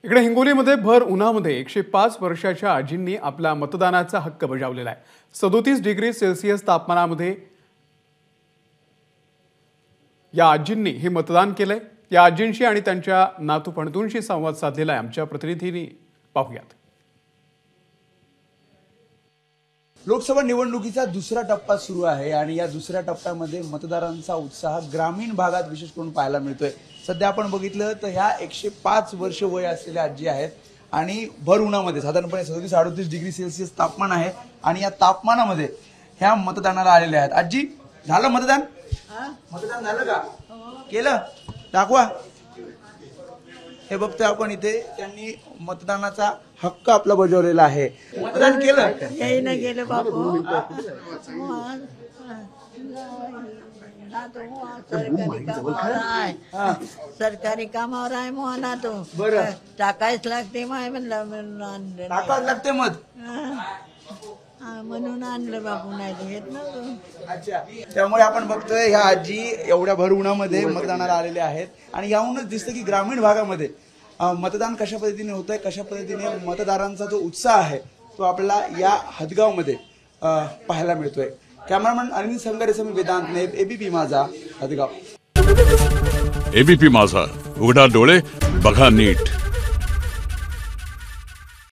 इकडे हिंगोलीमध्ये भर उन्हामध्ये 105 वर्षाच्या आजींनी आपला मतदानाचा हक्क बजावलेला आहे। 37 डिग्री सेल्सिअस तापमानामध्ये या आजींनी हे मतदान केलंय। या आजींशी आणि त्यांच्या नातू-पणतूंशी संवाद साधलेला आहे आमच्या प्रतिनिधींनी। पाहूयात। लोकसभा निवडणुकीचा दुसरा टप्पा सुरू आहे आणि या दुसऱ्या टप्प्यामध्ये मतदारांचा उत्साह ग्रामीण भागात विशेष करून पाहायला मिळतोय। सध्या आपण बघितलं तर ह्या 105 वर्ष वय असलेल्या आजी आहेत आणि भर उन्हामध्ये साधारणपणे 37-38 डिग्री सेल्सिअस तापमान आहे आणि या तापमानामध्ये ह्या मतदानाला आलेल्या आहेत। आजी, झालं मतदान? मतदान झालं का? केलं? दाखवा। हे बघतोय आपण इथे, त्यांनी मतदानाचा हक्क आपला बजावलेला आहे। मतदान केलं? यायला गेलं बापू। सरकारी कामावर आहे मोहना तो। बरं, टाकायच लागते माय म्हणलं टाकावं लागते मत। म्हणून आणलं बापू, नाही तर घेत नव्हतं। अच्छा, त्यामुळे आपण बघतोय ह्या आजी एवढ्या भर उन्हामध्ये मतदानाला आलेल्या आहेत आणि याहूनच दिसतं की ग्रामीण भागामध्ये मतदान कशा पद्धतीने होतंय, कशा पद्धतीने मतदारांचा जो उत्साह आहे तो आपल्याला या हदगावमध्ये पाहायला मिळतोय। कॅमेरामॅन अरविंद संगारेसह मी वेदांत नाईक, एबीपी माझा, हदगाव। एबीपी माझा, उघडा डोळे बघा नीट।